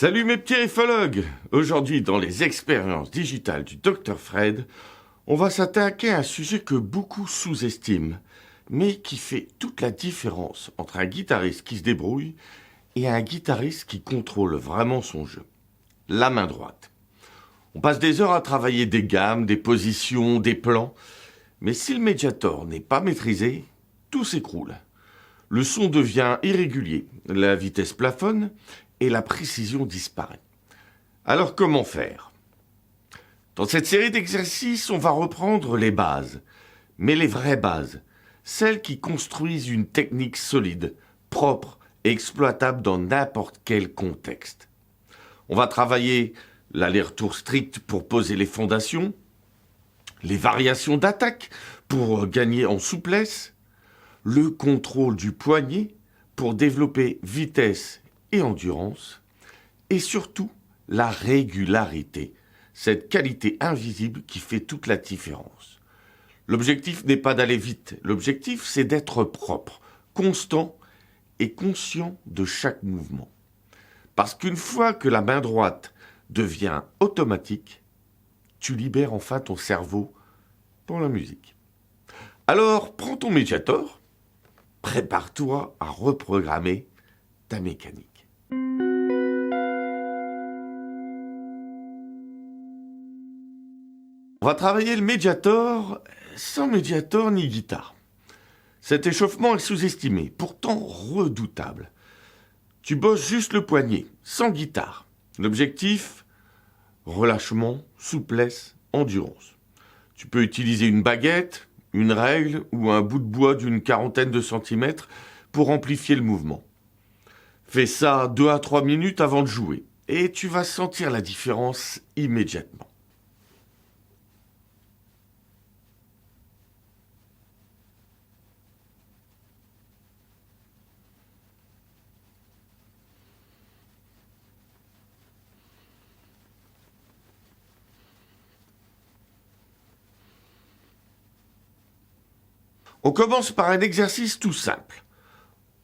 Salut mes petits riffologues! Aujourd'hui, dans les expériences digitales du Dr Fred, on va s'attaquer à un sujet que beaucoup sous-estiment, mais qui fait toute la différence entre un guitariste qui se débrouille et un guitariste qui contrôle vraiment son jeu. La main droite. On passe des heures à travailler des gammes, des positions, des plans, mais si le médiator n'est pas maîtrisé, tout s'écroule. Le son devient irrégulier, la vitesse plafonne et la précision disparaît. Alors comment faire? Dans cette série d'exercices, on va reprendre les bases, mais les vraies bases, celles qui construisent une technique solide, propre et exploitable dans n'importe quel contexte. On va travailler l'aller-retour strict pour poser les fondations, les variations d'attaque pour gagner en souplesse, le contrôle du poignet pour développer vitesse et endurance, et surtout la régularité, cette qualité invisible qui fait toute la différence. L'objectif n'est pas d'aller vite, l'objectif c'est d'être propre, constant et conscient de chaque mouvement. Parce qu'une fois que la main droite devient automatique, tu libères enfin ton cerveau pour la musique. Alors, prends ton médiator, prépare-toi à reprogrammer ta mécanique. On va travailler le médiator sans médiator ni guitare. Cet échauffement est sous-estimé, pourtant redoutable. Tu bosses juste le poignet, sans guitare. L'objectif, relâchement, souplesse, endurance. Tu peux utiliser une baguette, une règle ou un bout de bois d'une 40aine de centimètres pour amplifier le mouvement. Fais ça 2 à 3 minutes avant de jouer et tu vas sentir la différence immédiatement. On commence par un exercice tout simple,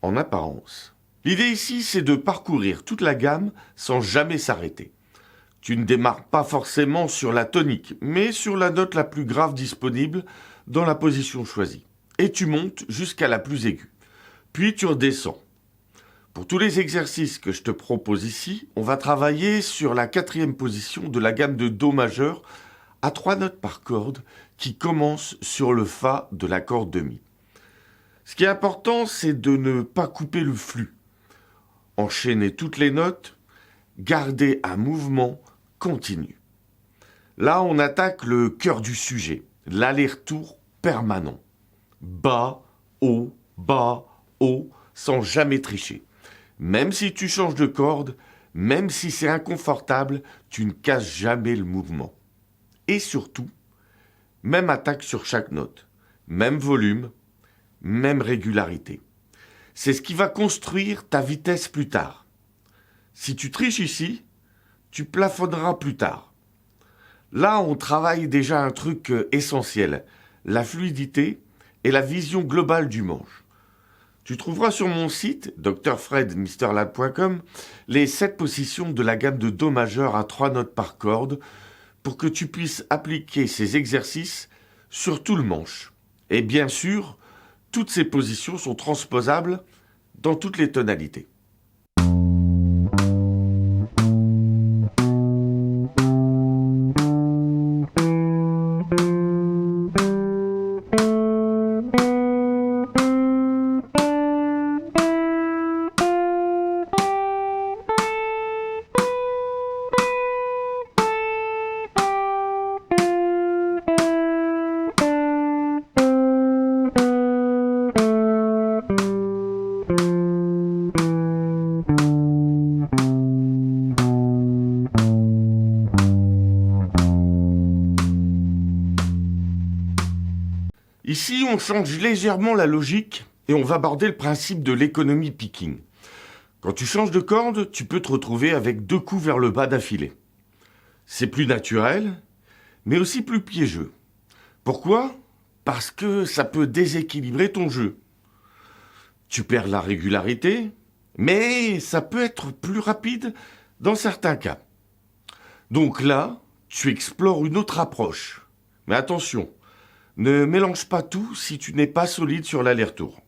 en apparence. L'idée ici, c'est de parcourir toute la gamme sans jamais s'arrêter. Tu ne démarres pas forcément sur la tonique, mais sur la note la plus grave disponible dans la position choisie. Et tu montes jusqu'à la plus aiguë. Puis tu redescends. Pour tous les exercices que je te propose ici, on va travailler sur la 4e position de la gamme de Do majeur à 3 notes par corde qui commence sur le Fa de la corde de Mi. Ce qui est important, c'est de ne pas couper le flux. Enchaîner toutes les notes, garder un mouvement continu. Là, on attaque le cœur du sujet, l'aller-retour permanent. Bas, haut, sans jamais tricher. Même si tu changes de corde, même si c'est inconfortable, tu ne casses jamais le mouvement. Et surtout, même attaque sur chaque note, même volume, même régularité. C'est ce qui va construire ta vitesse plus tard. Si tu triches ici, tu plafonneras plus tard. Là, on travaille déjà un truc essentiel, la fluidité et la vision globale du manche. Tu trouveras sur mon site, drfredmrlab.com, les 7 positions de la gamme de Do majeur à 3 notes par corde pour que tu puisses appliquer ces exercices sur tout le manche. Et bien sûr, toutes ces positions sont transposables dans toutes les tonalités. Ici, on change légèrement la logique et on va aborder le principe de l'économie picking. Quand tu changes de corde, tu peux te retrouver avec 2 coups vers le bas d'affilée. C'est plus naturel, mais aussi plus piégeux. Pourquoi? Parce que ça peut déséquilibrer ton jeu. Tu perds la régularité, mais ça peut être plus rapide dans certains cas. Donc là, tu explores une autre approche. Mais attention, ne mélange pas tout si tu n'es pas solide sur l'aller-retour.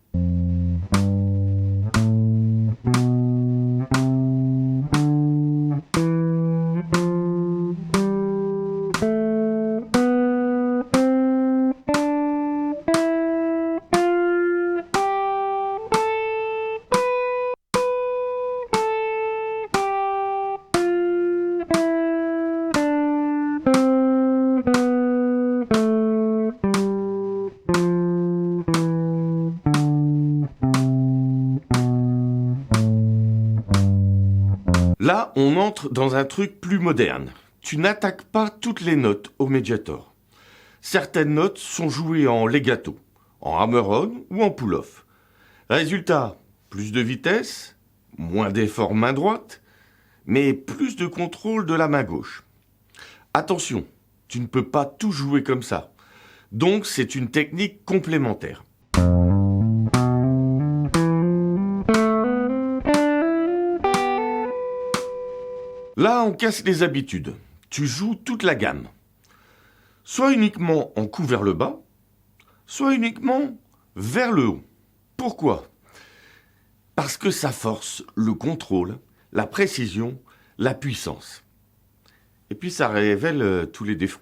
Là, on entre dans un truc plus moderne. Tu n'attaques pas toutes les notes au médiator. Certaines notes sont jouées en legato, en hammer-on ou en pull-off. Résultat, plus de vitesse, moins d'effort main droite, mais plus de contrôle de la main gauche. Attention, tu ne peux pas tout jouer comme ça. Donc c'est une technique complémentaire. Là, on casse les habitudes. Tu joues toute la gamme. Soit uniquement en coup vers le bas, soit uniquement vers le haut. Pourquoi ? Parce que ça force le contrôle, la précision, la puissance. Et puis ça révèle tous les défauts.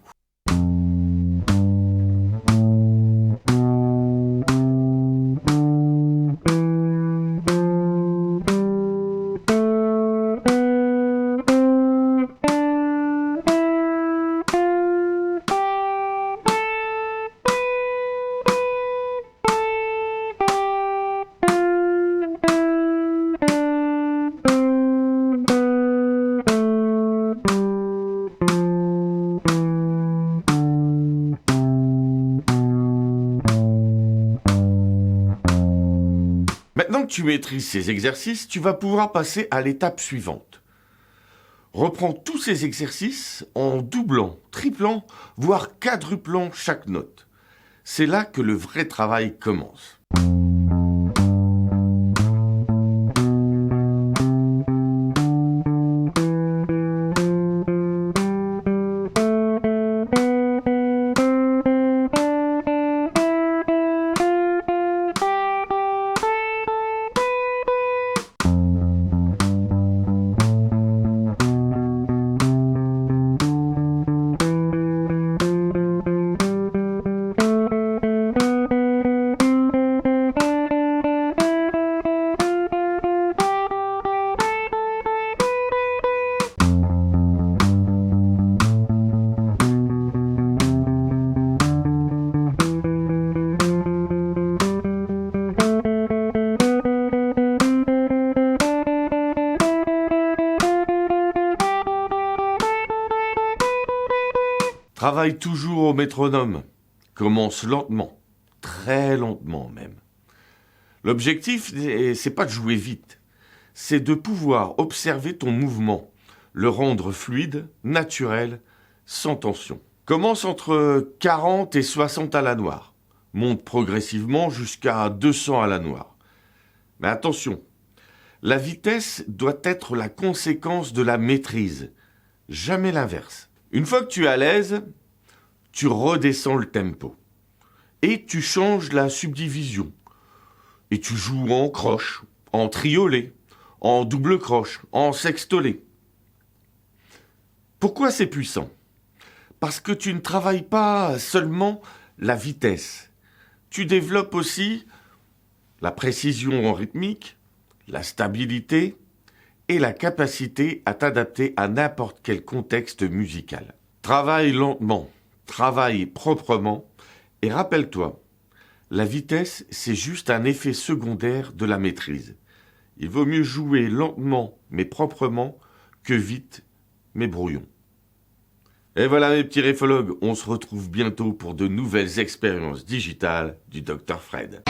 Maintenant que tu maîtrises ces exercices, tu vas pouvoir passer à l'étape suivante. Reprends tous ces exercices en doublant, triplant, voire quadruplant chaque note. C'est là que le vrai travail commence. Travaille toujours au métronome. Commence lentement, très lentement même. L'objectif, c'est pas de jouer vite, c'est de pouvoir observer ton mouvement, le rendre fluide, naturel, sans tension. Commence entre 40 et 60 à la noire. Monte progressivement jusqu'à 200 à la noire. Mais attention, la vitesse doit être la conséquence de la maîtrise, jamais l'inverse. Une fois que tu es à l'aise, tu redescends le tempo. Et tu changes la subdivision. Et tu joues en croche, en triolet, en double croche, en sextolet. Pourquoi c'est puissant ? Parce que tu ne travailles pas seulement la vitesse. Tu développes aussi la précision en rythmique, la stabilité et la capacité à t'adapter à n'importe quel contexte musical. Travaille lentement, travaille proprement et rappelle-toi, la vitesse, c'est juste un effet secondaire de la maîtrise. Il vaut mieux jouer lentement mais proprement que vite mais brouillon. Et voilà mes petits réfologues, on se retrouve bientôt pour de nouvelles expériences digitales du Dr Fred.